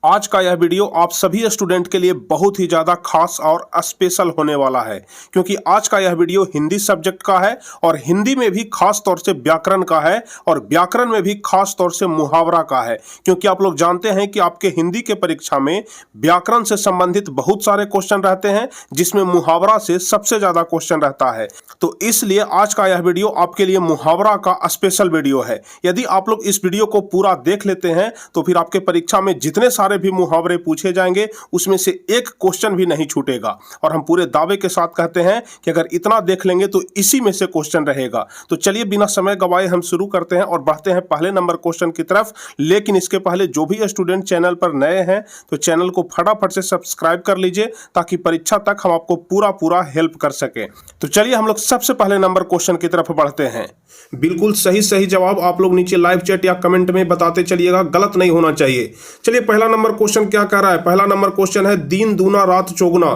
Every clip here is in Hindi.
आज का यह वीडियो आप सभी स्टूडेंट के लिए बहुत ही ज़्यादा खास और स्पेशल होने वाला है, क्योंकि आज का यह वीडियो हिंदी सब्जेक्ट का है और हिंदी में भी खास तौर से व्याकरण का है और व्याकरण में भी खास तौर से मुहावरा का है। क्योंकि आप लोग जानते हैं कि आपके हिंदी के परीक्षा में व्याकरण से संबंधित बहुत सारे क्वेश्चन रहते हैं, जिसमें मुहावरा से सबसे ज़्यादा क्वेश्चन रहता है। तो इसलिए आज का यह वीडियो आपके लिए मुहावरा का स्पेशल वीडियो है। यदि आप लोग इस वीडियो को पूरा देख लेते हैं तो फिर आपके परीक्षा में जितने सारे भी मुहावरे पूछे जाएंगे उसमें से एक क्वेश्चन भी नहीं छूटेगा। और हम पूरे दावे के साथ कहते हैं कि अगर इतना देख लेंगे तो इसी में से क्वेश्चन रहेगा। तो चलिए बिना समय गवाए हम शुरू करते हैं और बढ़ते हैं पहले नंबर क्वेश्चन की तरफ। लेकिन इसके पहले जो भी स्टूडेंट चैनल पर नए हैं तो चैनल को फटाफट से सब्सक्राइब कर लीजिए, ताकि परीक्षा तक हम आपको पूरा हेल्प कर सके। तो चलिए हम लोग सबसे पहले नंबर क्वेश्चन की तरफ बढ़ते हैं। बिल्कुल सही जवाब आप लोग नीचे लाइव चैट या कमेंट में बताते चलिएगा, गलत नहीं होना चाहिए। चलिए पहला नंबर क्वेश्चन क्या कह रहा है। पहला नंबर क्वेश्चन है दिन दूना रात चौगुना।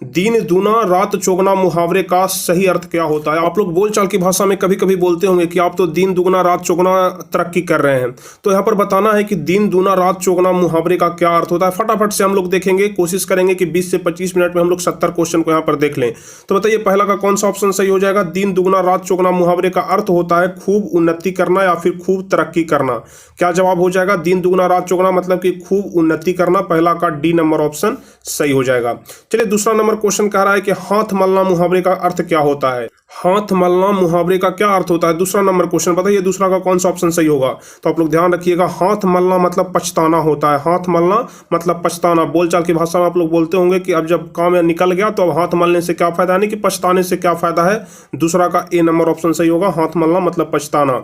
दिन दूना रात चौगुना मुहावरे का सही अर्थ क्या होता है। आप लोग बोलचाल की भाषा में कभी कभी बोलते होंगे कि आप तो दिन दुगना रात चौगुना तरक्की कर रहे हैं। तो यहाँ पर बताना है कि दिन दूना रात चौगुना मुहावरे का क्या अर्थ होता है। फटाफट से हम लोग देखेंगे, कोशिश करेंगे कि 20 से 25 मिनट में हम लोग 70 क्वेश्चन को यहाँ पर देख लें। तो बताइए पहला का कौन सा ऑप्शन सही हो जाएगा। दिन दुगना रात चौगुना मुहावरे का अर्थ होता है खूब उन्नति करना या फिर खूब तरक्की करना। क्या जवाब हो जाएगा। दिन दुगना रात चौगुना मतलब कि खूब उन्नति करना। पहला का डी नंबर ऑप्शन सही हो जाएगा। चलिए दूसरा नंबर क्वेश्चन कह रहा है कि हाथ मलना मुहावरे का अर्थ क्या होता है। हाथ मलना मुहावरे का क्या अर्थ होता है। दूसरा नंबर क्वेश्चन बताइए दूसरा का कौन सा ऑप्शन सही होगा। तो आप लोग ध्यान रखिएगा, हाथ मलना मतलब पछताना होता है। हाथ मलना मतलब पछताना। बोलचाल की भाषा में आप लोग बोलते होंगे कि अब जब काम निकल गया तो अब हाथ मलने से क्या फायदा, नहीं कि पछताने से क्या फायदा है। दूसरा का ए नंबर ऑप्शन सही होगा, हाथ मलना मतलब पछताना।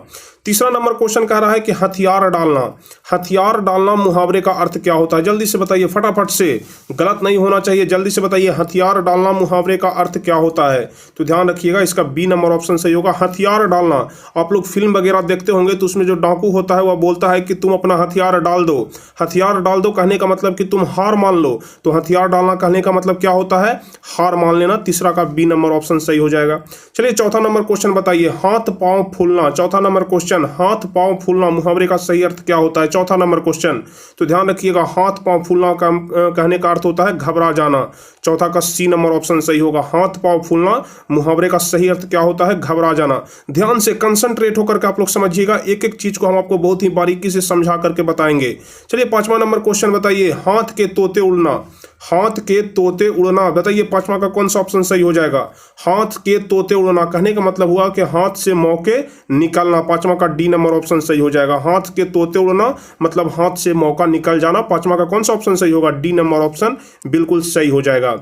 तीसरा नंबर क्वेश्चन कह रहा है कि हथियार डालना। हथियार डालना मुहावरे का अर्थ क्या होता है। जल्दी से बताइए फटाफट से, गलत नहीं होना चाहिए। जल्दी से बताइए हथियार डालना मुहावरे का अर्थ क्या होता है। तो ध्यान रखिएगा, इसका बी नंबर ऑप्शन सही होगा, हथियार डालना। आप लोग फिल्म वगैरह देखते होंगे तो उसमें जो डाकू होता है वह बोलता है कि तुम अपना हथियार डाल दो। हथियार डाल दो कहने का मतलब कि तुम हार मान लो। तो हथियार डालना कहने का मतलब क्या होता है, हार मान लेना। तीसरा का बी नंबर ऑप्शन सही हो जाएगा। चलिए चौथा नंबर क्वेश्चन बताइए, हाथ पांव फूलना। चौथा नंबर क्वेश्चन, हाथ पांव फूलना मुहावरे का सही अर्थ क्या होता है। चौथा नंबर क्वेश्चन, तो ध्यान रखिएगा, हाथ पांव फूलना का कहने का अर्थ होता है घबरा जाना। चौथा का सी नंबर ऑप्शन सही होगा, हाथ पांव फूलना मुहावरे का सही अर्थ क्या होता है, घबरा जाना। ध्यान से कंसंट्रेट होकर के आप लोग समझिएगा, एक एक चीज को हम आपको बहुत ही बारीकी से समझा करके बताएंगे। चलिए पांचवा नंबर क्वेश्चन बताइए, हाथ के तोते उड़ना। हाथ के तोते उड़ना, बताइए पांचवा का कौन सा ऑप्शन सही हो जाएगा। हाथ के तोते उड़ना कहने का मतलब हुआ कि हाथ से मौके निकलना। पांचवा का डी नंबर ऑप्शन सही हो जाएगा, हाथ के तोते उड़ना मतलब हाथ से मौका निकल जाना। पांचवा का कौन सा ऑप्शन सही होगा, डी नंबर ऑप्शन बिल्कुल सही हो जाएगा।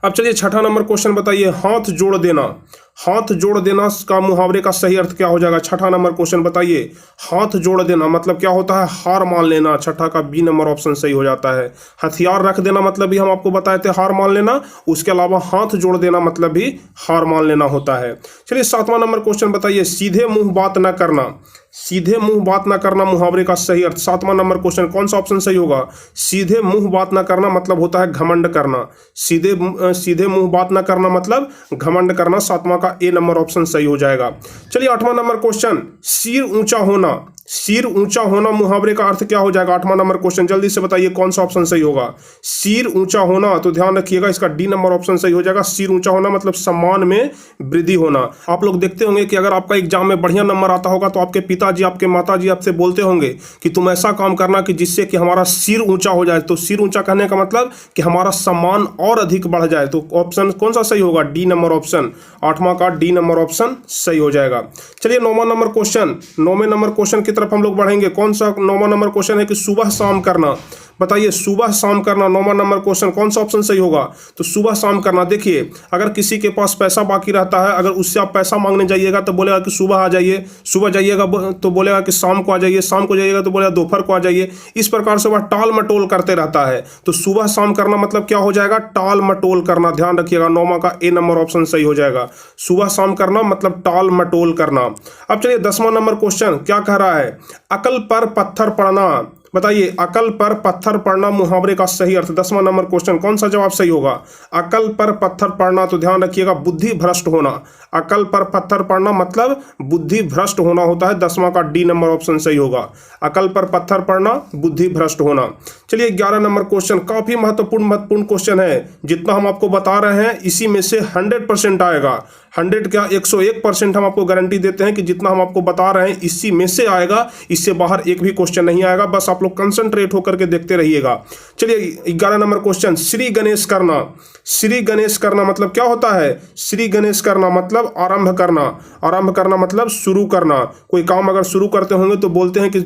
अब चलिए छठा नंबर क्वेश्चन बताइए, हाथ जोड़ देना। हाथ जोड़ देना का मुहावरे का सही अर्थ क्या हो जाएगा। छठा नंबर क्वेश्चन बताइए, हाथ जोड़ देना मतलब क्या होता है, हार मान लेना। छठा का बी नंबर ऑप्शन सही हो जाता है। हथियार रख देना मतलब भी हम आपको बताए थे हार मान लेना, उसके अलावा हाथ जोड़ देना मतलब भी हार मान लेना होता है। चलिए सातवां नंबर क्वेश्चन बताइए, सीधे मुंह बात न करना। सीधे मुंह बात न करना मुहावरे का सही अर्थ। सातवां नंबर क्वेश्चन कौन सा ऑप्शन सही होगा। सीधे मुंह बात न करना मतलब होता है घमंड करना। सीधे मुंह बात न करना मतलब घमंड करना। सातवां का ए नंबर ऑप्शन सही हो जाएगा। चलिए आठवां नंबर क्वेश्चन, सिर ऊंचा होना। सिर ऊंचा होना मुहावरे का अर्थ क्या हो जाएगा। आठवां नंबर क्वेश्चन जल्दी से बताइए कौन सा ऑप्शन सही होगा। सिर ऊंचा होना, तो ध्यान रखिएगा इसका डी नंबर ऑप्शन सही हो जाएगा। सिर ऊंचा होना मतलब सम्मान में वृद्धि होना। आप लोग देखते होंगे कि अगर आपका एग्जाम में बढ़िया नंबर आता होगा तो आपके पिताजी आपके माताजी आपसे बोलते होंगे कि तुम ऐसा काम करना कि जिससे कि हमारा सिर ऊंचा हो जाए। तो सिर ऊंचा कहने का मतलब कि हमारा सम्मान और अधिक बढ़ जाए। तो ऑप्शन कौन सा सही होगा, डी नंबर ऑप्शन। आठवां का डी नंबर ऑप्शन सही हो जाएगा। चलिए नौवां नंबर क्वेश्चन, नौवें नंबर क्वेश्चन की तरफ हम लोग बढ़ेंगे। कौन सा नौवां नंबर क्वेश्चन है कि सुबह शाम करना। बताइए सुबह शाम करना, नौवां नंबर क्वेश्चन कौन सा ऑप्शन सही होगा। तो सुबह शाम करना, देखिए अगर किसी के पास पैसा बाकी रहता है, अगर उससे आप पैसा मांगने जाइएगा तो बोलेगा कि सुबह आ जाइए, सुबह जाइएगा तो बोलेगा कि शाम को आ जाइए, शाम को जाइएगा तो बोलेगा दोपहर को आ जाइए। इस प्रकार से वह टाल मटोल करते रहता है। तो सुबह शाम करना मतलब क्या हो जाएगा, टाल मटोल करना। ध्यान रखिएगा, नौवां का ए नंबर ऑप्शन सही हो जाएगा। सुबह शाम करना मतलब टाल मटोल करना। अब चलिए 10वां नंबर क्वेश्चन क्या कह रहा है, अकल पर पत्थर पड़ना। बताइए अकल पर पत्थर पड़ना मुहावरे का सही अर्थ। 10वां नंबर क्वेश्चन, कौन सा जवाब सही होगा? अकल पर पत्थर पड़ना, तो ध्यान रखिएगा बुद्धि भ्रष्ट होना। अकल पर पत्थर पड़ना मतलब बुद्धि भ्रष्ट होना होता है। 10वां का डी नंबर ऑप्शन सही होगा। अकल पर पत्थर पड़ना, बुद्धि भ्रष्ट होना। चलिए 11 नंबर क्वेश्चन, काफी महत्वपूर्ण क्वेश्चन है। जितना हम आपको बता रहे हैं इसी में से 100% आएगा। 100 क्या 101% हम आपको गारंटी देते हैं कि जितना हम आपको बता रहे हैं इसी में से आएगा, इससे बाहर एक भी क्वेश्चन नहीं आएगा। बस आप लोग कंसंट्रेट होकर के देखते रहिएगा। चलिए 11 नंबर क्वेश्चन, श्री गणेश करना। श्री गणेश करना मतलब क्या होता है? श्री गणेश करना मतलब आरंभ करना। आरंभ करना मतलब शुरू करना। कोई काम अगर शुरू करते होंगे तो बोलते हैं कि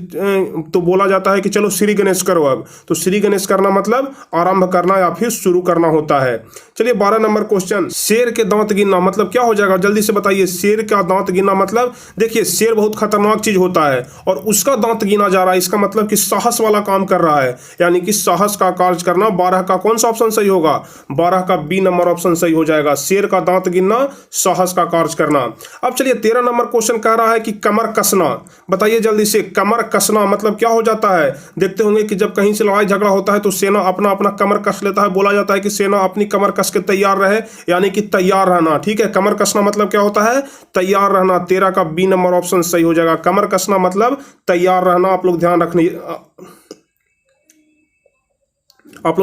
तो बोला जाता है कि चलो श्री गणेश करो अब। तो श्री गणेश करना मतलब आरंभ करना या फिर शुरू करना होता है। चलिए 12 नंबर क्वेश्चन, शेर के दांत गिनना मतलब क्या हो जाएगा? जल्दी से बताइए। शेर का दांत गिनना मतलब, देखिए शेर बहुत खतरनाक चीज होता है और उसका दांत गिना जा रहा है, इसका मतलब कि साहस वाला काम कर रहा है, यानी कि साहस का कार्य करना। 12 का कौन सा ऑप्शन सही होगा? 12 का बी नंबर ऑप्शन सही हो जाएगा। शेर का दांत गिनना, साहस का कार्य करना। अब चलिए 13 नंबर क्वेश्चन कह रहा है कि कमर कसना। बताइए जल्दी से, कमर कसना मतलब क्या हो जाता है? देखते होंगे कि जब कहीं से लड़ाई झगड़ा होता है तो सेना अपना अपना कमर कस लेता है। बोला जाता है कि सेना अपनी कमर कस के तैयार रहे, यानी कि तैयार रहना। ठीक है, कमर कसना मतलब क्या होता है? तैयार रहना। 13 का बी नंबर ऑप्शन सही हो जाएगा। कमर कसना मतलब तैयार रहना। आप लोग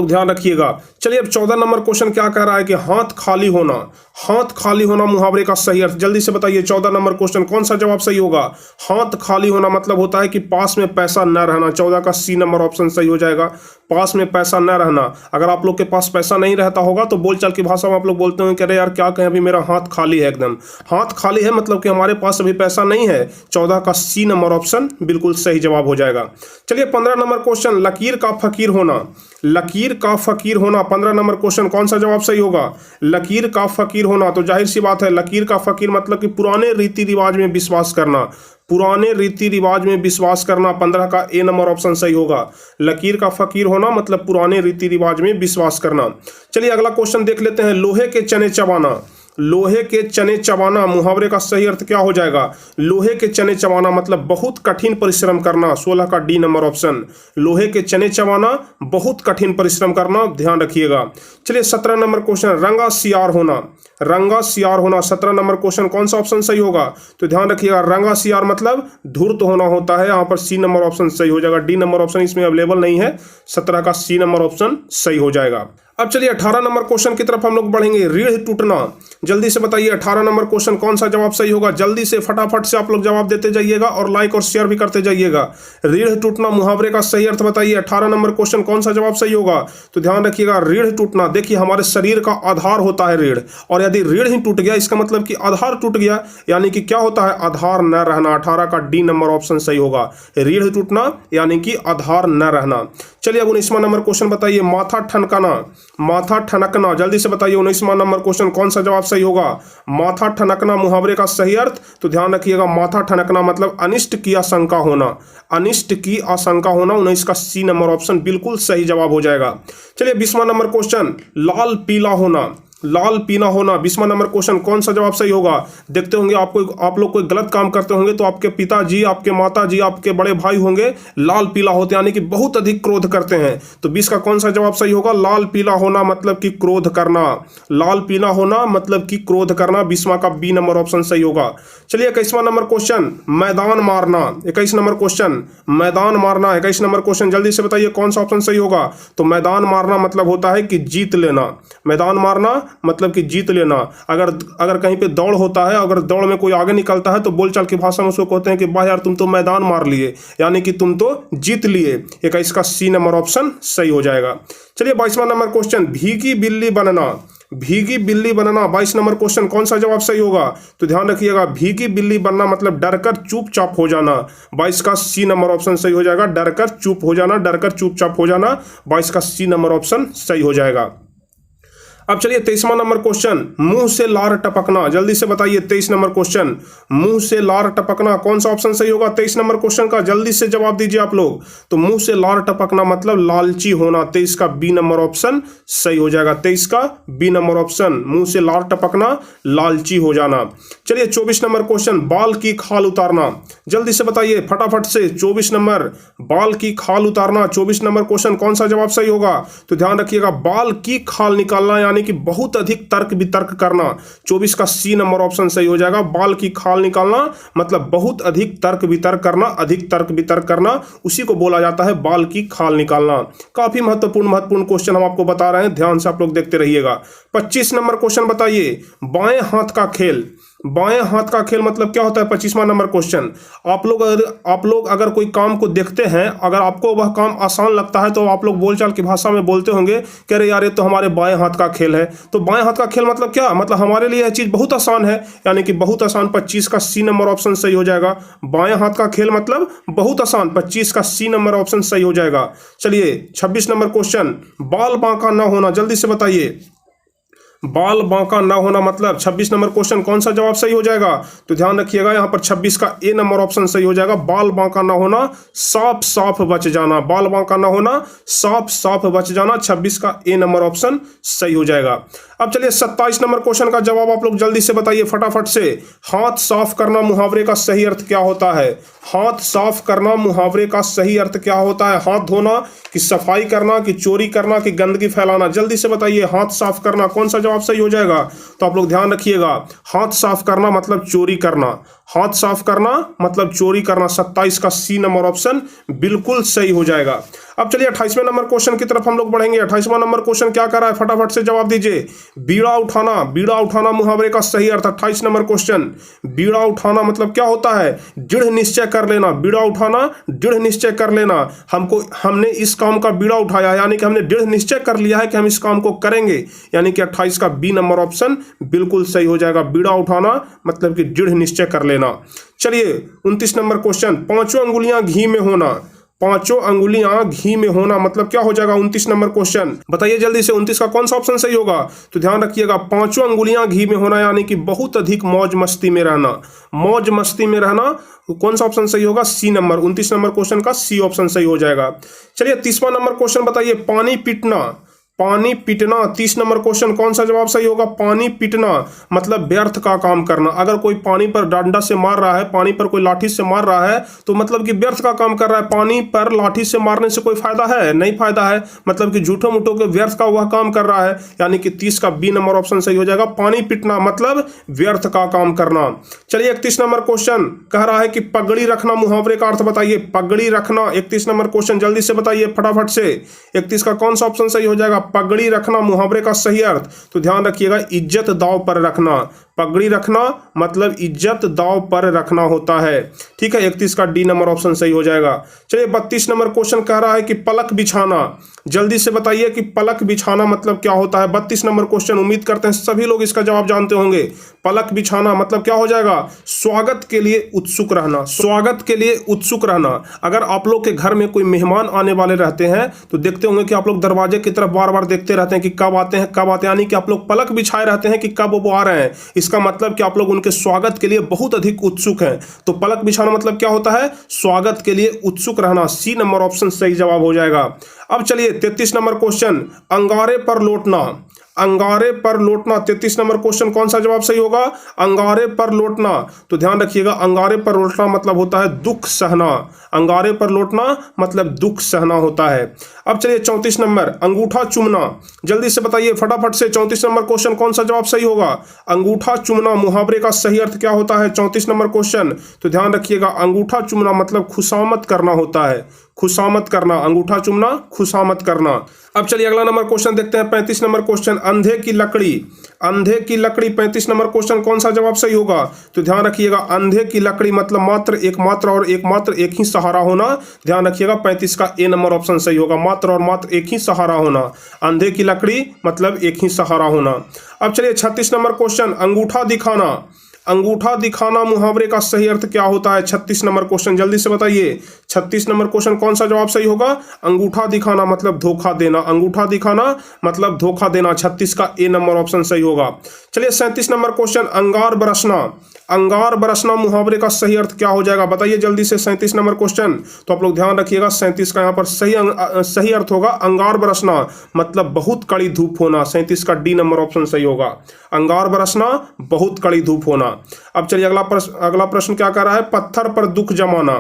ध्यान रखिएगा। चलिए अब 14 नंबर क्वेश्चन क्या कह रहा है कि हाथ खाली होना। हाथ खाली होना मुहावरे का सही अर्थ। जल्दी से बताइए 14 नंबर क्वेश्चन, कौन सा जवाब सही होगा? हाथ खाली होना मतलब होता है कि पास में पैसा न रहना। 14 का सी नंबर ऑप्शन सही हो जाएगा। पास में पैसा न रहना। अगर आप लोग के पास पैसा नहीं रहता होगा तो बोलचाल की भाषा में आप लोग बोलते हैं कि अरे यार क्या कहें, अभी मेरा हाथ खाली है। एकदम हाथ खाली है मतलब कि हमारे पास अभी पैसा नहीं है। 14 का सी नंबर ऑप्शन बिल्कुल सही जवाब हो जाएगा। चलिए 15 नंबर क्वेश्चन, लकीर का फकीर होना। लकीर का फकीर होना 15 नंबर क्वेश्चन, कौन सा जवाब सही होगा? लकीर का फकीर होना, तो जाहिर सी बात है लकीर का फकीर मतलब कि पुराने रीति रिवाज में विश्वास करना। पुराने रीति रिवाज में विश्वास करना। 15 का ए नंबर ऑप्शन सही होगा। लकीर का फकीर होना मतलब पुराने रीति रिवाज में विश्वास करना। चलिए अगला क्वेश्चन देख लेते हैं, लोहे के चने चबाना। लोहे के चने चबाना मुहावरे का सही अर्थ क्या हो जाएगा? लोहे के चने चबाना मतलब बहुत कठिन परिश्रम करना। 16 का डी नंबर ऑप्शन। लोहे के चने चबाना, बहुत कठिन परिश्रम करना, ध्यान रखिएगा। चलिए 17 नंबर क्वेश्चन, रंगा सियार होना। रंगा सियार होना 17 नंबर क्वेश्चन, कौन सा ऑप्शन सही होगा? तो ध्यान रखिएगा, रंगा सियार मतलब धूर्त होना होता है। यहाँ पर सी नंबर ऑप्शन सही हो जाएगा। डी नंबर ऑप्शन इसमें अवेलेबल नहीं है। 17 का सी नंबर ऑप्शन सही हो जाएगा। अब चलिए 18 नंबर क्वेश्चन की तरफ हम लोग बढ़ेंगे। रीढ़ टूटना। जल्दी से बताइए 18 नंबर क्वेश्चन कौन सा जवाब सही होगा? जल्दी से फटाफट से आप लोग जवाब देते जाइएगा और लाइक और शेयर भी करते जाइएगा। रीढ़ टूटना मुहावरे का सही अर्थ बताइए। 18 नंबर क्वेश्चन कौन सा जवाब सही होगा? तो ध्यान रखिएगा, रीढ़ टूटना, देखिए हमारे शरीर का आधार होता है रीढ़, और यदि रीढ़ ही टूट गया इसका मतलब कि आधार टूट गया, यानी कि क्या होता है? आधार न रहना। 18 का डी नंबर ऑप्शन सही होगा। रीढ़ टूटना यानी कि आधार न रहना। चलिए अब 19वां नंबर क्वेश्चन बताइए, माथा ठनकाना। माथा ठनकना, जल्दी से बताइए 19वां नंबर क्वेश्चन कौन सा जवाब सही होगा? माथा ठनकना मुहावरे का सही अर्थ, तो ध्यान रखिएगा, माथा ठनकना मतलब अनिष्ट की आशंका होना। अनिष्ट की आशंका होना। 19 का सी नंबर ऑप्शन बिल्कुल सही जवाब हो जाएगा। चलिए 20वां नंबर क्वेश्चन, लाल पीला होना। लाल पीला होना 20वां नंबर क्वेश्चन, कौन सा जवाब सही होगा? देखते होंगे आप लोग कोई गलत काम करते होंगे तो आपके पिताजी, आपके माताजी, आपके बड़े भाई होंगे लाल पीला होते हैं, यानी कि बहुत अधिक क्रोध करते हैं। तो 20 का कौन सा जवाब सही होगा? लाल पीला होना मतलब कि क्रोध करना। लाल पीला होना मतलब कि क्रोध करना। 20वां का बी नंबर ऑप्शन सही होगा। चलिए 21वां नंबर क्वेश्चन, मैदान मारना। 21 नंबर क्वेश्चन, मैदान मारना। 21 नंबर क्वेश्चन, जल्दी से बताइए कौन सा ऑप्शन सही होगा? तो मैदान मारना मतलब होता है कि जीत लेना। मैदान मारना मतलब कि जीत लेना। अगर कहीं पे दौड़ होता है, अगर दौड़ में कोई आगे निकलता है तो बोलचाल की भाषा में उसको कहते हैं कि वाह यार तुम तो मैदान मार लिए, यानी कि तुम तो जीत लिए। 21 का सी नंबर ऑप्शन सही हो जाएगा। चलिए 22वां नंबर क्वेश्चन, भीगी बिल्ली बनना। भीगी बिल्ली बनना 22 नंबर क्वेश्चन, कौन सा जवाब सही होगा? तो ध्यान रखिएगा, भीगी बिल्ली बनना मतलब डरकर चुपचाप हो जाना। 22 का सी नंबर ऑप्शन सही हो जाएगा। डरकर चुप हो जाना, डरकर चुपचाप हो जाना। 22 का सी नंबर ऑप्शन सही हो जाएगा। अब चलिए 23वां नंबर क्वेश्चन, मुंह से लार टपकना, जल्दी से बताइए 23 नंबर क्वेश्चन, मुंह से लार टपकना, कौन सा ऑप्शन सही होगा 23 नंबर क्वेश्चन का? जल्दी से जवाब दीजिए आप लोग। तो मुंह से लार टपकना मतलब लालची होना, 23 का बी नंबर ऑप्शन सही हो जाएगा। 23 का बी नंबर ऑप्शन, मुंह से लार टपकना, लालची हो जाना। चलिए 24 नंबर क्वेश्चन, बाल की खाल उतारना, जल्दी से बताइए फटाफट से। 24 नंबर, बाल की खाल उतारना, 24 नंबर क्वेश्चन, कौन सा जवाब सही होगा? तो ध्यान रखिएगा, बाल की खाल निकालना यानी कि बहुत अधिक तर्क वितर्क करना, 24 का सी नंबर ऑप्शन सही हो जाएगा। बाल की खाल निकालना मतलब बहुत अधिक तर्क वितर्क करना, अधिक तर्क वितर्क करना, उसी को बोला जाता है बाल की खाल निकालना। काफी महत्वपूर्ण क्वेश्चन हम आपको बता रहे हैं, ध्यान से आप लोग देखते रहिएगा। 25 नंबर क्वेश्चन बताइए, बाएं हाथ का खेल, बाएं हाथ का खेल मतलब क्या होता है? 25वां नंबर क्वेश्चन, आप लोग अगर कोई काम को देखते हैं, अगर आपको वह काम आसान लगता है तो आप लोग बोलचाल की भाषा में बोलते होंगे कि अरे यार ये तो हमारे बाएं हाथ का खेल है। तो बाएं हाथ का खेल मतलब क्या? मतलब हमारे लिए यह चीज बहुत आसान है, यानी कि बहुत आसान। 25 का सी नंबर ऑप्शन सही हो जाएगा। बाएं हाथ का खेल मतलब बहुत आसान, 25 का सी नंबर ऑप्शन सही हो जाएगा। चलिए 26 नंबर क्वेश्चन, बाल बांका न होना, जल्दी से बताइए। बाल बांका ना होना मतलब 26 नंबर क्वेश्चन, कौन सा जवाब सही हो जाएगा? तो ध्यान रखिएगा यहां पर 26 का ए नंबर ऑप्शन सही हो जाएगा। बाल बांका ना होना, साफ साफ बच जाना, बाल बांका ना होना, साफ साफ बच जाना, 26 का ए नंबर ऑप्शन सही हो जाएगा। अब चलिए 27 नंबर क्वेश्चन का जवाब आप लोग जल्दी से बताइए फटाफट से। हाथ साफ करना मुहावरे का सही अर्थ क्या होता है? हाथ साफ करना मुहावरे का सही अर्थ क्या होता है? हाथ धोना, कि सफाई करना, कि चोरी करना, कि गंदगी फैलाना, जल्दी से बताइए। हाथ साफ करना कौन सा जवाब सही हो जाएगा? तो आप लोग ध्यान रखिएगा, हाथ साफ करना मतलब चोरी करना, हाथ साफ करना मतलब चोरी करना, 27 का सी नंबर ऑप्शन बिल्कुल सही हो जाएगा। अब चलिए 28वें नंबर क्वेश्चन की तरफ हम लोग बढ़ेंगे। 28वां नंबर क्वेश्चन क्या कर रहा है, फटाफट से जवाब दीजिए। बीड़ा उठाना, बीड़ा उठाना मुहावरे का सही अर्थ। 28 नंबर क्वेश्चन, बीड़ा उठाना मतलब क्या होता है? दृढ़ निश्चय कर लेना, बीड़ा उठाना दृढ़ निश्चय कर लेना। हमने इस काम का बीड़ा उठाया, यानी कि हमने दृढ़ निश्चय कर लिया है कि हम इस काम को करेंगे, यानी कि 28 का बी नंबर ऑप्शन बिल्कुल सही हो जाएगा। बीड़ा उठाना मतलब कि दृढ़ निश्चय कर लेना। चलिए 29 नंबर क्वेश्चन, पांचों अंगुलियां घी में होना, पांचों अंगुलियां घी में होना मतलब क्या हो जाएगा? 29 नंबर क्वेश्चन बताइए जल्दी से, 29 का कौन सा ऑप्शन सही होगा? तो ध्यान रखिएगा, पांचों अंगुलियां घी में होना यानी कि बहुत अधिक मौज मस्ती में रहना, मौज मस्ती में रहना, कौन सा ऑप्शन सही होगा? सी नंबर, 29 नंबर क्वेश्चन का सी ऑप्शन सही हो जाएगा। चलिए 30वां नंबर क्वेश्चन बताइए, पानी पीटना, पानी पीटना, 30 नंबर क्वेश्चन, कौन सा जवाब सही होगा? पानी पीटना मतलब व्यर्थ का काम करना। अगर कोई पानी पर डंडा से मार रहा है, पानी पर कोई लाठी से मार रहा है, तो मतलब कि व्यर्थ का काम कर रहा है। पानी पर लाठी से मारने से कोई फायदा है? नहीं फायदा है, मतलब कि झूठो मूठो के व्यर्थ का वह काम कर रहा है, यानी कि 30 का बी नंबर ऑप्शन सही हो जाएगा। पानी पीटना मतलब व्यर्थ का काम करना। चलिए 31 नंबर क्वेश्चन कह रहा है कि पगड़ी रखना मुहावरे का अर्थ बताइए। पगड़ी रखना, 31 नंबर क्वेश्चन जल्दी से बताइए फटाफट से। 31 का कौन सा ऑप्शन सही हो जाएगा? पगड़ी रखना मुहावरे का सही अर्थ, तो ध्यान रखिएगा, इज्जत दांव पर रखना। पगड़ी रखना मतलब इज्जत दांव पर रखना होता है। ठीक है, 31 का डी नंबर ऑप्शन सही हो जाएगा। चलिए 32 नंबर क्वेश्चन कह रहा है कि पलक बिछाना, जल्दी से बताइए कि पलक बिछाना मतलब क्या होता है। 32 नंबर क्वेश्चन, उम्मीद करते हैं सभी लोग इसका जवाब जानते होंगे। पलक बिछाना मतलब क्या हो जाएगा? स्वागत के लिए उत्सुक रहना, स्वागत के लिए उत्सुक रहना। अगर आप लोग के घर में कोई मेहमान आने वाले रहते हैं तो देखते होंगे कि आप लोग दरवाजे की तरफ बार बार देखते रहते हैं कि कब आते हैं कब आते हैं, यानी कि आप लोग पलक बिछाए रहते हैं कि कब वो आ रहे हैं। इसका मतलब कि आप लोग उनके स्वागत के लिए बहुत अधिक उत्सुक हैं। तो पलक बिछाना मतलब क्या होता है? स्वागत के लिए उत्सुक रहना, सी नंबर ऑप्शन सही जवाब हो जाएगा। अब चलिए 33 नंबर क्वेश्चन, अंगारे पर लौटना, अंगारे पर लौटना, 33 नंबर क्वेश्चन, कौन सा जवाब सही होगा? अंगारे पर लौटना, तो ध्यान रखिएगा, अंगारे पर लौटना मतलब होता है दुख सहना, अंगारे पर लौटना मतलब दुख सहना होता है। अब चलिए 34 नंबर, अंगूठा चूमना, जल्दी से बताइए फटाफट से। 34 नंबर क्वेश्चन, कौन सा जवाब सही होगा? अंगूठा चूमना मुहावरे का सही अर्थ क्या होता है? 34 नंबर क्वेश्चन, तो ध्यान रखिएगा, अंगूठा चूमना मतलब खुशामद करना होता है, खुशामद करना, अंगूठा चूमना खुशामद करना। अब चलिए अगला नंबर क्वेश्चन देखते हैं, 35 नंबर क्वेश्चन, अंधे की लकड़ी, अंधे की लकड़ी, 35 नंबर क्वेश्चन, कौन सा जवाब सही होगा? तो ध्यान रखिएगा, अंधे की लकड़ी मतलब मात्र एक ही सहारा होना। ध्यान रखिएगा 35 का ए नंबर ऑप्शन सही होगा, मात्र और मात्र एक ही सहारा होना। अंधे की लकड़ी मतलब एक ही सहारा होना। अब चलिए 36 नंबर क्वेश्चन, अंगूठा दिखाना, अंगूठा दिखाना मुहावरे का सही अर्थ क्या होता है? 36 नंबर क्वेश्चन, जल्दी से बताइए। 36 नंबर क्वेश्चन कौन सा जवाब सही होगा? अंगूठा दिखाना मतलब धोखा देना, अंगूठा दिखाना मतलब धोखा देना। 36 का ए नंबर ऑप्शन सही होगा। चलिए 37 नंबर क्वेश्चन, अंगार बरसना, अंगार बरसना मुहावरे का सही अर्थ क्या हो जाएगा? बताइए जल्दी से। 37 नंबर क्वेश्चन, तो आप लोग ध्यान रखिएगा 37 का यहाँ पर सही अर्थ होगा अंगार बरसना मतलब बहुत कड़ी धूप होना। 37 का डी नंबर ऑप्शन सही होगा, अंगार बरसना बहुत कड़ी धूप होना। अब चलिए अगला प्रश्न क्या कर रहा है? पत्थर पर दुख जमाना,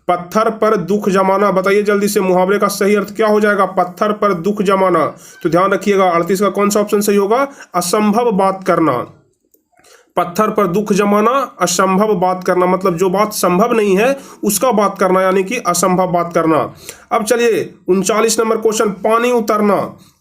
पत्थर पर दुख जमाना, बताइए जल्दी से मुहावरे का सही अर्थ क्या हो जाएगा? पत्थर पर दुख जमाना। तो ध्यान रखिएगा 38 का कौन सा ऑप्शन सही होगा? असंभव बात करना। पत्थर पर दुख जमाना, असंभव बात करना मतलब जो बात संभव नहीं है उसका बात करना, यानी कि असंभव बात करना। अब चलिए 39 नंबर क्वेश्चन, पानी उतरना,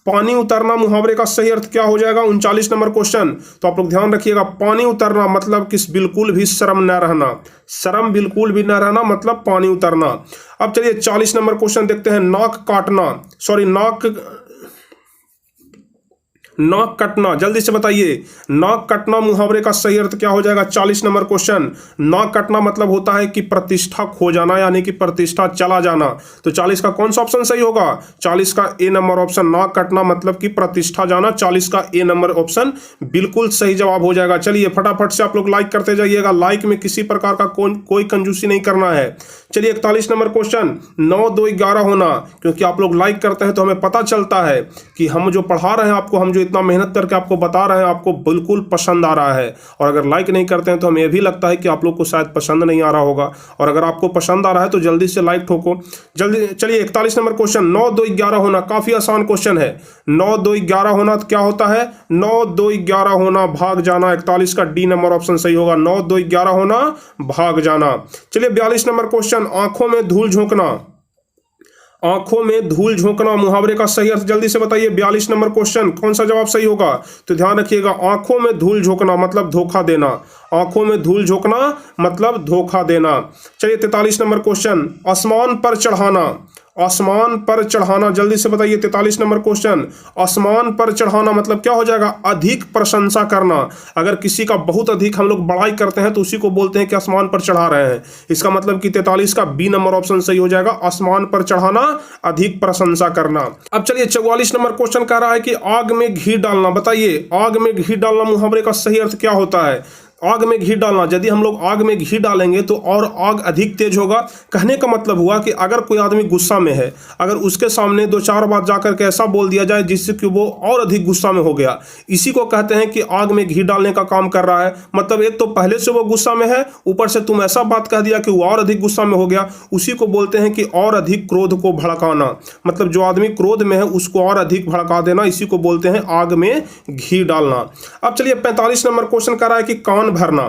पानी उतरना मुहावरे का सही अर्थ क्या हो जाएगा? 39 नंबर क्वेश्चन, तो आप लोग ध्यान रखिएगा पानी उतरना मतलब किस बिल्कुल भी शर्म न रहना, शर्म बिल्कुल भी न रहना मतलब पानी उतरना। अब चलिए 40 नंबर क्वेश्चन देखते हैं, नाक काटना, सॉरी नाक कटना, जल्दी से बताइए नाक कटना मुहावरे का सही अर्थ क्या हो जाएगा? 40 नंबर क्वेश्चन, नाक कटना मतलब होता है कि प्रतिष्ठा खो जाना, यानी कि प्रतिष्ठा चला जाना। तो 40 का कौन सा ऑप्शन सही होगा? 40 का ए नंबर ऑप्शन, नाक कटना मतलब कि प्रतिष्ठा जाना। 40 का ए नंबर ऑप्शन बिल्कुल सही जवाब हो जाएगा। चलिए फटाफट से आप लोग लाइक करते जाइएगा, लाइक में किसी प्रकार का कोई कंजूसी नहीं करना है। चलिए 41 नंबर क्वेश्चन, 9 2 11 होना, क्योंकि आप लोग लाइक करते हैं तो हमें पता चलता है कि हम जो पढ़ा रहे हैं आपको, हम जो इतना मेहनत करके आपको बता रहे हैं आपको बिल्कुल पसंद आ रहा है। और अगर लाइक नहीं करते हैं तो हमें भी लगता है कि आप लोग को शायद पसंद नहीं आ रहा होगा। और अगर आपको पसंद आ रहा है तो जल्दी से लाइक ठोको जल्दी। चलिए 41 नंबर क्वेश्चन, 9 2 11 होना, काफी आसान क्वेश्चन है। 9 2 11 होना तो क्या होता है? 9 2 11 होना भाग जाना। 41 का डी नंबर ऑप्शन सही होगा, 9 2 11 होना भाग जाना। चलिए 42 नंबर क्वेश्चन, आंखों में धूल झोंकना, आंखों में धूल झोंकना मुहावरे का सही अर्थ जल्दी से बताइए। 42 नंबर क्वेश्चन कौन सा जवाब सही होगा? तो ध्यान रखिएगा आंखों में धूल झोंकना मतलब धोखा देना, आंखों में धूल झोंकना मतलब धोखा देना। चलिए 43 नंबर क्वेश्चन, आसमान पर चढ़ाना, आसमान पर चढ़ाना, जल्दी से बताइए। 43 नंबर क्वेश्चन, आसमान पर चढ़ाना मतलब क्या हो जाएगा? अधिक प्रशंसा करना। अगर किसी का बहुत अधिक हम लोग बड़ाई करते हैं तो उसी को बोलते हैं कि आसमान पर चढ़ा रहे हैं। इसका मतलब कि 43 का बी नंबर ऑप्शन सही हो जाएगा, आसमान पर चढ़ाना अधिक प्रशंसा करना। अब चलिए 44 नंबर क्वेश्चन कह रहा है कि आग में घी डालना, बताइए आग में घी डालना मुहावरे का सही अर्थ क्या होता है? आग में घी डालना, यदि हम लोग आग में घी डालेंगे तो और आग अधिक तेज होगा। कहने का मतलब हुआ कि अगर कोई आदमी गुस्सा में है, अगर उसके सामने 2-4 बात जाकर के ऐसा बोल दिया जाए जिससे कि वो और अधिक गुस्सा में हो गया, इसी को कहते हैं कि आग में घी डालने का काम कर रहा है। मतलब एक तो पहले से वो गुस्सा में है, ऊपर से तुम ऐसा बात कह दिया कि वो और अधिक गुस्सा में हो गया, उसी को बोलते हैं कि और अधिक क्रोध को भड़काना। मतलब जो आदमी क्रोध में है उसको और अधिक भड़का देना, इसी को बोलते हैं आग में घी डालना। अब चलिए 45 नंबर क्वेश्चन कर रहा है कि कान भरना,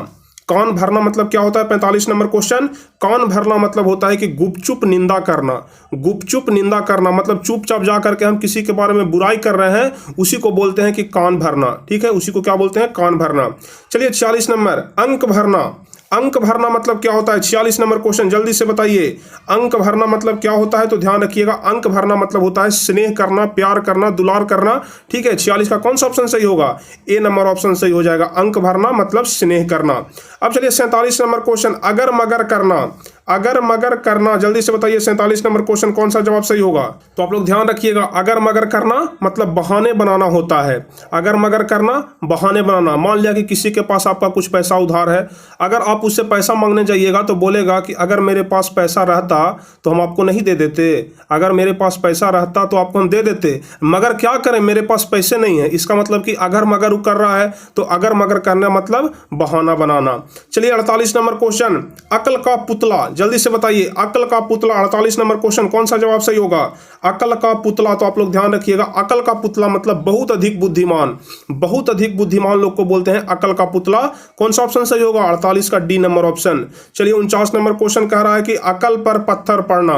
कान भरना मतलब क्या होता है? 45 नंबर क्वेश्चन, कान भरना मतलब होता है कि गुपचुप निंदा करना, गुपचुप निंदा करना मतलब चुपचाप जा करके हम किसी के बारे में बुराई कर रहे हैं, उसी को बोलते हैं कि कान भरना। ठीक है, उसी को क्या बोलते हैं? कान भरना। चलिए 46 नंबर, अंक भरना, अंक भरना मतलब क्या होता है? 46 नंबर क्वेश्चन जल्दी से बताइए, अंक भरना मतलब क्या होता है? तो ध्यान रखिएगा अंक भरना मतलब होता है स्नेह करना, प्यार करना, दुलार करना। ठीक है, 46 का कौन सा ऑप्शन सही होगा? ए नंबर ऑप्शन सही हो जाएगा, अंक भरना मतलब स्नेह करना। अब चलिए 47 नंबर क्वेश्चन, अगर मगर करना, अगर मगर करना, जल्दी से बताइए 47 नंबर क्वेश्चन कौन सा जवाब सही होगा? तो आप लोग ध्यान रखिएगा अगर मगर करना मतलब बहाने बनाना होता है। अगर मगर करना बहाने बनाना। मान लिया कि किसी के पास आपका कुछ पैसा उधार है, अगर आप उससे पैसा मांगने जाइएगा तो बोलेगा कि अगर मेरे पास पैसा रहता तो हम आपको नहीं दे देते, अगर मेरे पास पैसा रहता तो आपको हम दे देते, मगर क्या करें मेरे पास पैसे नहीं है। इसका मतलब कि अगर मगर कर रहा है, तो अगर मगर करना मतलब बहाना बनाना। चलिए 48 नंबर क्वेश्चन, अकल का पुतला, जल्दी से बताइए अकल का पुतला। 48 नंबर क्वेश्चन कौन सा जवाब सही होगा? अकल का पुतला। तो आप लोग ध्यान रखिएगा अकल का पुतला मतलब बहुत अधिक बुद्धिमान, बहुत अधिक बुद्धिमान लोग को बोलते हैं अकल का पुतला। कौन सा ऑप्शन सही होगा? 48 का डी नंबर ऑप्शन। चलिए 49 नंबर क्वेश्चन कह रहा है कि अकल पर पत्थर पड़ना,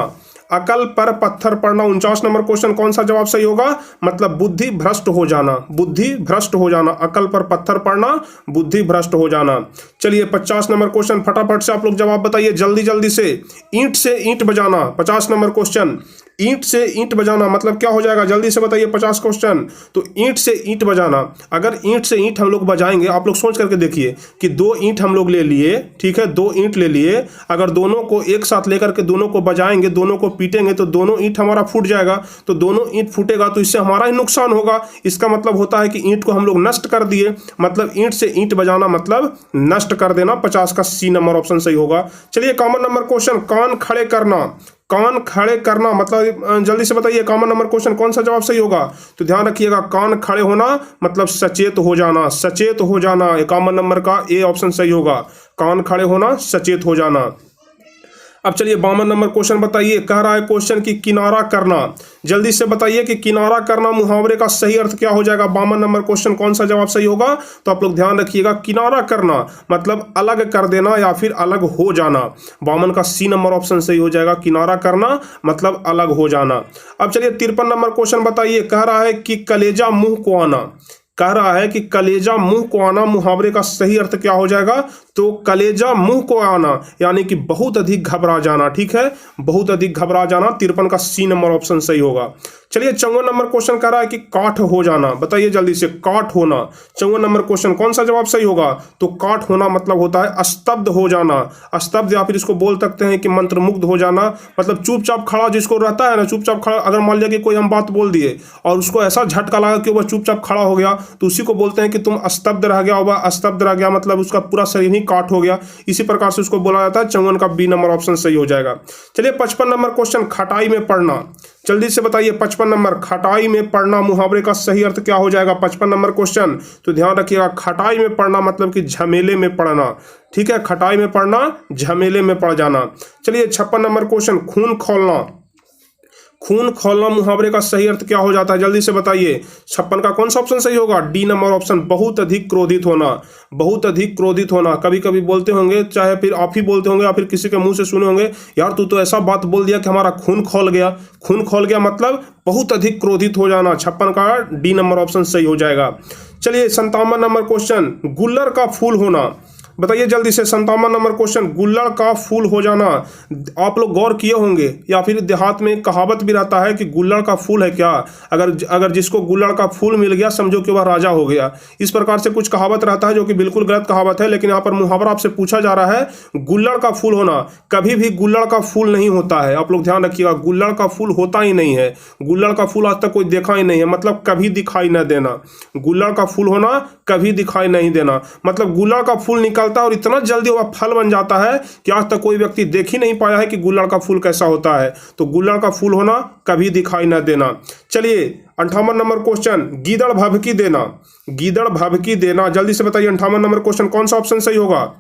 अकल पर पत्थर पड़ना। 49 नंबर क्वेश्चन कौन सा जवाब सही होगा? मतलब बुद्धि भ्रष्ट हो जाना, बुद्धि भ्रष्ट हो जाना। अकल पर पत्थर पड़ना, बुद्धि भ्रष्ट हो जाना। चलिए 50 नंबर क्वेश्चन फटाफट से आप लोग जवाब बताइए जल्दी जल्दी से। ईंट बजाना। 50 नंबर क्वेश्चन, ईंट से ईंट बजाना मतलब क्या हो जाएगा, जल्दी से बताइए 50 क्वेश्चन। तो ईंट से ईंट बजाना, अगर ईंट से ईंट हम लोग बजाएंगे, आप लोग सोच करके देखिए कि 2 ईंट हम लोग ले लिए, ठीक है, 2 ईंट ले लिए, अगर दोनों को एक साथ लेकर के दोनों को बजाएंगे, दोनों को पीटेंगे तो दोनों ईंट हमारा फूट जाएगा। तो दोनों ईंट फूटेगा तो इससे हमारा ही नुकसान होगा। इसका मतलब होता है कि ईंट को हम लोग नष्ट कर दिए, मतलब ईंट से ईंट बजाना मतलब नष्ट कर देना। 50 का सी नंबर ऑप्शन सही होगा। चलिए कॉमन नंबर क्वेश्चन, कान खड़े करना, कान खड़े करना मतलब जल्दी से बताइए कॉमन नंबर क्वेश्चन कौन सा जवाब सही होगा। तो ध्यान रखिएगा, कान खड़े होना मतलब सचेत हो जाना, सचेत हो जाना, कॉमन नंबर का ए ऑप्शन सही होगा। कान खड़े होना, सचेत हो जाना। अब चलिए 52 नंबर क्वेश्चन बताइए, कह रहा है क्वेश्चन कि किनारा करना, जल्दी से बताइए कि किनारा करना मुहावरे का सही अर्थ क्या हो जाएगा। 52 नंबर क्वेश्चन कौन सा जवाब सही होगा। तो आप लोग ध्यान रखिएगा, किनारा करना मतलब अलग कर देना या फिर अलग हो जाना। 52 का सी नंबर ऑप्शन सही हो जाएगा, किनारा करना मतलब अलग हो जाना। अब चलिए 53 नंबर क्वेश्चन बताइए, कह रहा है कि कलेजा मुंह को आना, कह रहा है कि कलेजा मुंह को आना मुहावरे का सही अर्थ क्या हो जाएगा। तो कलेजा मुंह को आना यानी कि बहुत अधिक घबरा जाना, ठीक है, बहुत अधिक घबरा जाना। 53 का सी नंबर ऑप्शन सही होगा। चलिए 54 नंबर क्वेश्चन कह रहा है कि काठ हो जाना, बताइए जल्दी से, काठ होना। 54 नंबर क्वेश्चन कौन सा जवाब सही होगा। तो काठ होना मतलब होता है स्तब्ध हो जाना, स्तब्ध, या फिर इसको बोल सकते हैं कि मंत्रमुग्ध हो जाना, मतलब चुपचाप खड़ा जिसको रहता है ना, चुपचाप खड़ा। अगर मान लिया कि कोई हम बात बोल दिए और उसको ऐसा झटका लगा कि वह चुपचाप खड़ा हो गया, तो उसी को बोलते हैं कि तुम स्तब्ध रह गया, वह स्तब्ध रह गया मतलब उसका पूरा शरीर ही काट हो गया। इसी प्रकार से उसको बोला जाता है। 54 का बी नंबर ऑप्शन सही हो जाएगा। चलिए 55 नंबर क्वेश्चन, खटाई में पड़ना, जल्दी से बताइए 55 नंबर, खटाई में पड़ना मुहावरे का सही अर्थ क्या हो जाएगा। 55 नंबर क्वेश्चन, तो ध्यान रखिएगा, खटाई में पड़ना मतलब कि झमेले में पड़ना, ठीक है, खटाई में पड़ना, झमेले में पड़ जाना। चलिए 56 नंबर क्वेश्चन, खून खौलना, खून खौलना मुहावरे का सही अर्थ क्या हो जाता है, जल्दी से बताइए। 56 का कौन सा ऑप्शन सही होगा। डी नंबर ऑप्शन, बहुत अधिक क्रोधित होना, बहुत अधिक क्रोधित होना। कभी कभी बोलते होंगे, चाहे फिर आप ही बोलते होंगे या फिर किसी के मुंह से सुने होंगे, यार तू तो ऐसा बात बोल दिया कि हमारा खून खौल गया। खून खौल गया मतलब बहुत अधिक क्रोधित हो जाना। 56 का डी नंबर ऑप्शन सही हो जाएगा। चलिए 57 नंबर क्वेश्चन, गुल्लर का फूल होना, बताइए जल्दी से। 57 नंबर क्वेश्चन, गुल्लड़ का फूल हो जाना। आप लोग गौर किए होंगे या फिर देहात में कहावत भी रहता है कि गुल्लड़ का फूल है क्या, अगर जिसको गुल्लड़ का फूल मिल गया समझो कि वह राजा हो गया। इस प्रकार से कुछ कहावत रहता है जो कि बिल्कुल गलत कहावत है, लेकिन यहाँ पर मुहावरा आपसे पूछा जा रहा है गुल्लड़ का फूल होना। कभी भी गुल्लड़ का फूल नहीं होता है, आप लोग ध्यान रखिएगा, गुल्लड़ का फूल होता ही नहीं है। गुल्लड़ का फूल आज तक कोई देखा ही नहीं है, मतलब कभी दिखाई न देना। गुल्लड़ का फूल होना कभी दिखाई नहीं देना मतलब गुल्लड़ का फूल निकलता है और इतना जल्दी वह फल बन जाता है कि आज तक कोई व्यक्ति देख ही नहीं पाया है कि गुल्लड़ का फूल कैसा होता है। तो गुल्लड़ का फूल होना कभी दिखाई न देना। चलिए 58 नंबर क्वेश्चन, गीदड़ भभकी देना, गीदड़ भभकी देना, जल्दी से बताइए 58 नंबर क्वेश्चन कौन सा ऑप्शन सही होगा।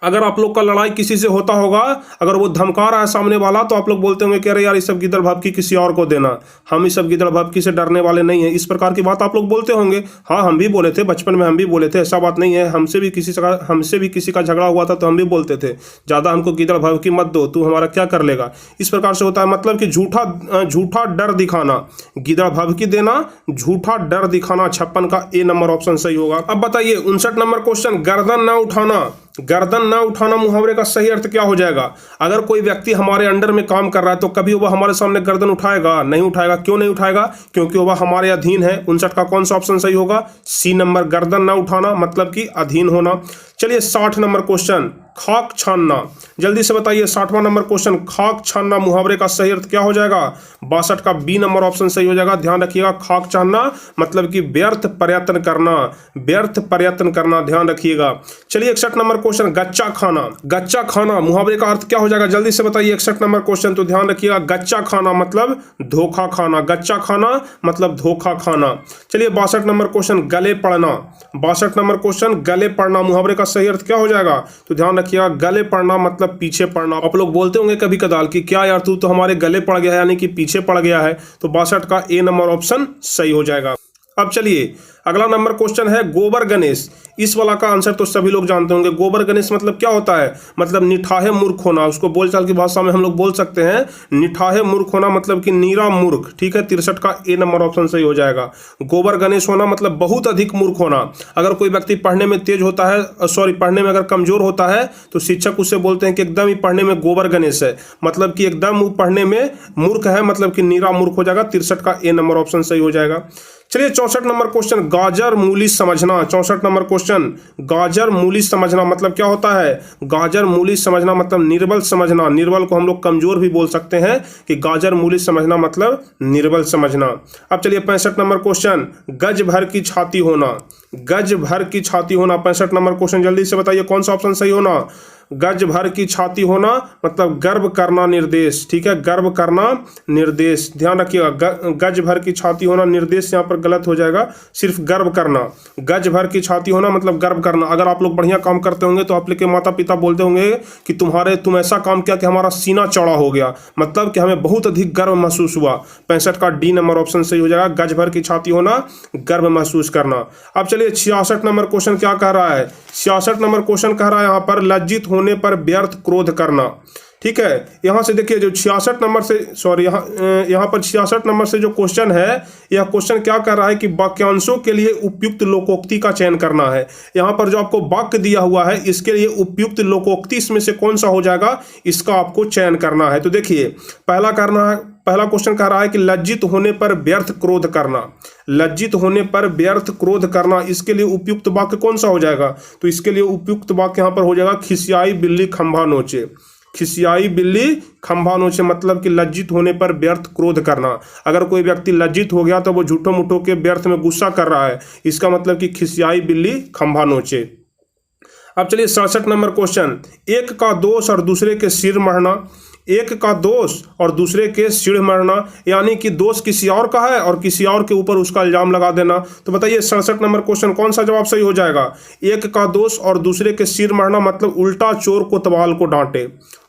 अगर आप लोग का लड़ाई किसी से होता होगा, अगर वो धमका रहा है सामने वाला, तो आप लोग बोलते होंगे कि अरे यार ये सब गिदड़ भभकी किसी और को देना, हम इस सब गिदड़ भभकी से डरने वाले नहीं है। इस प्रकार की बात आप लोग बोलते होंगे। हाँ, हम भी बोले थे बचपन में, हम भी बोले थे, ऐसा बात नहीं है। हमसे भी किसी का झगड़ा हुआ था तो हम भी बोलते थे, ज़्यादा हमको गिदड़ भभकी मत दो, तू हमारा क्या कर लेगा। इस प्रकार से होता है, मतलब कि झूठा डर दिखाना, गिदड़ भभकी देना, झूठा डर दिखाना। 56 का ए नंबर ऑप्शन सही होगा। अब बताइए 59 नंबर क्वेश्चन, गर्दन न उठाना, गर्दन न उठाना मुहावरे का सही अर्थ क्या हो जाएगा। अगर कोई व्यक्ति हमारे अंडर में काम कर रहा है तो कभी वह हमारे सामने गर्दन उठाएगा? नहीं उठाएगा। क्यों नहीं उठाएगा? क्योंकि वह हमारे अधीन है। 59 का कौन सा ऑप्शन सही होगा? सी नंबर, गर्दन न उठाना मतलब कि अधीन होना। चलिए 60 नंबर क्वेश्चन, खाक छानना, जल्दी से बताइए 60वां नंबर क्वेश्चन, खाक छानना मुहावरे का सही अर्थ क्या हो जाएगा। 62 का बी नंबर ऑप्शन सही हो जाएगा। ध्यान रखिएगा, खाक छानना मतलब कि व्यर्थ प्रयत्न करना, व्यर्थ प्रयत्न करना, ध्यान रखिएगा। चलिए 61 नंबर क्वेश्चन, गच्चा खाना, गच्चा खाना मुहावरे का अर्थ क्या हो जाएगा, जल्दी से बताइए। 61 नंबर क्वेश्चन, तो ध्यान रखिएगा, गच्चा खाना मतलब धोखा खाना, गच्चा खाना मतलब धोखा खाना। चलिए 62 नंबर क्वेश्चन, गले पड़ना, 62 नंबर क्वेश्चन, गले पड़ना मुहावरे का सही अर्थ क्या हो जाएगा। तो ध्यान रखिएगा, गले पड़ना मतलब पीछे पड़ना। आप लोग बोलते होंगे कभी कदाल कि क्या यार तू तो हमारे गले पड़ गया है, यानी कि पीछे पड़ गया है। तो 62 का ए नंबर ऑप्शन सही हो जाएगा। अब चलिए अगला नंबर क्वेश्चन है गोबर गणेश। इस वाला का आंसर तो सभी लोग जानते होंगे। गोबर गणेश मतलब क्या होता है? मतलब निठाहे मूर्ख होना। उसको बोलचाल की भाषा में हम लोग बोल सकते हैं निठाहे मूर्ख होना, मतलब कि नीरा मूर्ख। ठीक है, 63 का ए नंबर ऑप्शन सही हो जाएगा। गोबर गणेश होना मतलब बहुत अधिक मूर्ख होना। अगर कोई व्यक्ति पढ़ने में तेज होता है, पढ़ने में अगर कमजोर होता है तो शिक्षक उससे बोलते हैं कि एकदम ही पढ़ने में गोबर गणेश है, मतलब कि एकदम वो पढ़ने में मूर्ख है, मतलब कि नीरा मूर्ख हो जाएगा। 63 का ए नंबर ऑप्शन सही हो जाएगा। चलिए 64 नंबर क्वेश्चन, गाजर मूली समझना। 64 नंबर क्वेश्चन, गाजर मूली समझना मतलब क्या होता है? गाजर मूली समझना मतलब निर्बल समझना। निर्बल को हम लोग कमजोर भी बोल सकते हैं कि गाजर मूली समझना मतलब निर्बल समझना। अब चलिए 65 नंबर क्वेश्चन, गज भर की छाती होना। गज भर की छाती होना, 65 नंबर क्वेश्चन, जल्दी से बताइए कौन सा ऑप्शन सही होना? गज भर की छाती होना मतलब गर्व करना निर्देश। ठीक है, गर्व करना निर्देश, ध्यान रखिएगा। गज भर की छाती होना निर्देश यहाँ पर गलत हो जाएगा, सिर्फ गर्व करना। गज भर की छाती होना मतलब गर्व करना। अगर आप लोग बढ़िया काम करते होंगे तो आप लोग के माता पिता बोलते होंगे कि तुम ऐसा काम किया कि हमारा सीना चौड़ा हो गया, मतलब कि हमें बहुत अधिक गर्व महसूस हुआ। 65 का डी नंबर ऑप्शन सही हो जाएगा। गज भर की छाती होना, गर्व महसूस करना। अब चलिए 66 नंबर क्वेश्चन क्या कह रहा है? 66 नंबर क्वेश्चन कह रहा है यहाँ पर लज्जित होने पर व्यर्थ क्रोध करना। ठीक है, यहां से देखिए जो 66 नंबर से यहाँ पर 66 नंबर से जो क्वेश्चन है, यह क्वेश्चन क्या कर रहा है कि वाक्यांशों के लिए उपयुक्त लोकोक्ति का चयन करना है। यहाँ पर जो आपको वाक्य दिया हुआ है इसके लिए उपयुक्त लोकोक्ति इसमें से कौन सा हो जाएगा, इसका आपको चयन करना है। तो देखिए पहला क्वेश्चन कह रहा है कि लज्जित होने पर व्यर्थ क्रोध करना। लज्जित होने पर व्यर्थ क्रोध करना, इसके लिए उपयुक्त वाक्य कौन सा हो जाएगा? तो इसके लिए उपयुक्त वाक्य यहाँ पर हो जाएगा खिसियाई बिल्ली खंभा नोचे। खिसियाई बिल्ली खंभा नोचे मतलब कि लज्जित होने पर व्यर्थ क्रोध करना। अगर कोई व्यक्ति लज्जित हो गया तो वो झूठो मुठो के व्यर्थ में गुस्सा कर रहा है, इसका मतलब कि खिसियाई बिल्ली खंभा नोचे। अब चलिए 67 नंबर क्वेश्चन, एक का दोष और दूसरे के सिर मरना। एक का दोष और दूसरे के सिर मरना, यानी कि दोष किसी और का है और किसी और के ऊपर उसका इल्जाम लगा देना। तो बताइए 67 नंबर क्वेश्चन कौन सा जवाब सही हो जाएगा? एक का दोष और दूसरे के सिर मरना मतलब उल्टा चोर कोतवाल को डांटे।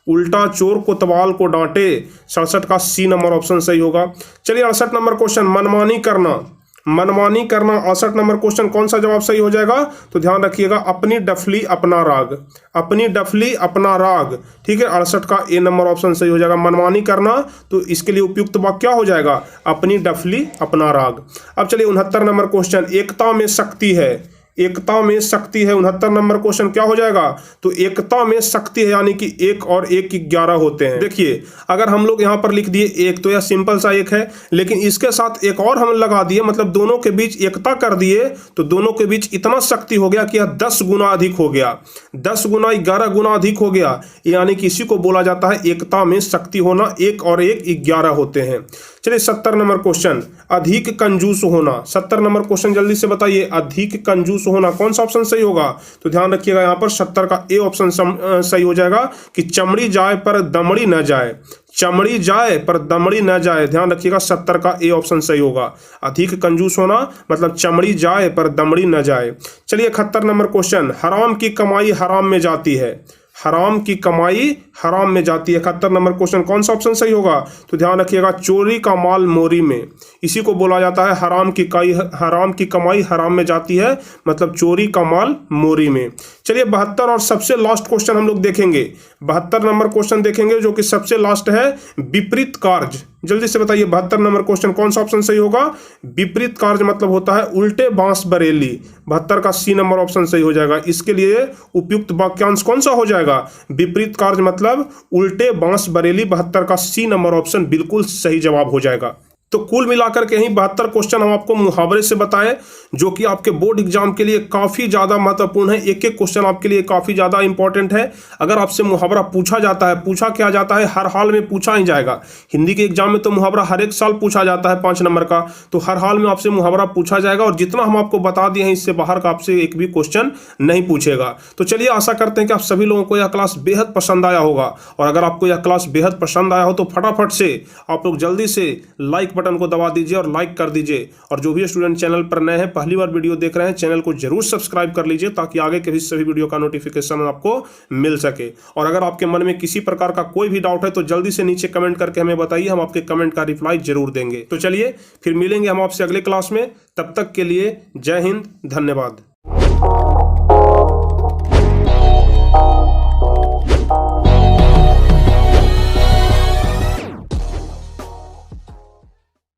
उल्टा चोर कोतवाल को डांटे, 67 का सी नंबर ऑप्शन सही होगा। चलिए 68 नंबर क्वेश्चन, मनमानी करना। मनमानी करना, 68 नंबर क्वेश्चन कौन सा जवाब सही हो जाएगा? तो ध्यान रखिएगा अपनी डफली अपना राग। अपनी डफली अपना राग। ठीक है, 68 का ए नंबर ऑप्शन सही हो जाएगा। मनमानी करना, तो इसके लिए उपयुक्त वाक्य क्या हो जाएगा? अपनी डफली अपना राग। अब चलिए 69 नंबर क्वेश्चन, एकता में शक्ति है। एकता में शक्ति है, 69 नंबर क्वेश्चन क्या हो जाएगा? तो एकता में शक्ति है, यानी कि 1 और 1 11 होते हैं। देखिए अगर हम लोग यहाँ पर लिख दिए 1 तो यह सिंपल सा 1 है, लेकिन इसके साथ एक और हम लगा दिए, मतलब दोनों के बीच एकता कर दिए, तो दोनों के बीच इतना शक्ति हो गया कि यह 10 गुना अधिक हो गया। 10 गुना 11 गुना अधिक हो गया, यानी कि इसी को बोला जाता है एकता में शक्ति होना। 1 और 1 11 होते हैं। चलिए 70 नंबर क्वेश्चन, अधिक कंजूस होना। 70 नंबर क्वेश्चन जल्दी से बताइए, अधिक कंजूस होना कौन सा ऑप्शन सही होगा? तो ध्यान रखिएगा यहाँ पर 70 का ए ऑप्शन सही हो जाएगा कि चमड़ी जाए पर दमड़ी न जाए। चमड़ी जाए पर दमड़ी न जाए, ध्यान रखिएगा 70 का ए ऑप्शन सही होगा। अधिक कंजूस होना मतलब चमड़ी जाए पर दमड़ी न जाए। चलिए 71 नंबर क्वेश्चन, हराम की कमाई हराम में जाती है। हराम की कमाई हराम में जाती है, 71 नंबर क्वेश्चन कौन सा ऑप्शन सही होगा? तो ध्यान रखिएगा चोरी का माल मोरी में, इसी को बोला जाता है हराम की कमाई हराम में जाती है, मतलब चोरी का माल मोरी में। चलिए 72 और सबसे लास्ट क्वेश्चन हम लोग देखेंगे। 72 नंबर क्वेश्चन देखेंगे जो कि सबसे लास्ट है, विपरीत कार्य। जल्दी से बताइए 72 नंबर क्वेश्चन कौन सा ऑप्शन सही होगा? विपरीत कार्य मतलब होता है उल्टे बांस बरेली। 72 का सी नंबर ऑप्शन सही हो जाएगा। इसके लिए उपयुक्त वाक्यांश कौन सा हो जाएगा? विपरीत कार्य मतलब उल्टे बांस बरेली। 72 का सी नंबर ऑप्शन बिल्कुल सही जवाब हो जाएगा। तो कुल मिलाकर के ही 72 क्वेश्चन हम आपको मुहावरे से बताएं, जो कि आपके बोर्ड एग्जाम के लिए काफ़ी ज़्यादा महत्वपूर्ण है। एक एक क्वेश्चन आपके लिए काफ़ी ज़्यादा इंपॉर्टेंट है। अगर आपसे मुहावरा पूछा जाता है, पूछा क्या जाता है, हर हाल में पूछा ही जाएगा। हिंदी के एग्जाम में तो मुहावरा हर एक साल पूछा जाता है 5 नंबर का, तो हर हाल में आपसे मुहावरा पूछा जाएगा। और जितना हम आपको बता दिए हैं, इससे बाहर का आपसे एक भी क्वेश्चन नहीं पूछेगा। तो चलिए आशा करते हैं कि आप सभी लोगों को यह क्लास बेहद पसंद आया होगा। और अगर आपको यह क्लास बेहद पसंद आया हो तो फटाफट से आप लोग जल्दी से लाइक बटन को दबा दीजिए और लाइक कर दीजिए। और जो भी स्टूडेंट चैनल पर नए हैं, पहली बार वीडियो देख रहे हैं, चैनल को जरूर सब्सक्राइब कर लीजिए ताकि आगे के भी सभी वीडियो का नोटिफिकेशन आपको मिल सके। और अगर आपके मन में किसी प्रकार का कोई भी डाउट है तो जल्दी से नीचे कमेंट करके हमें बताइए, हम आपके कमेंट का रिप्लाई जरूर देंगे। तो चलिए फिर मिलेंगे हम आपसे अगले क्लास में, तब तक के लिए जय हिंद, धन्यवाद।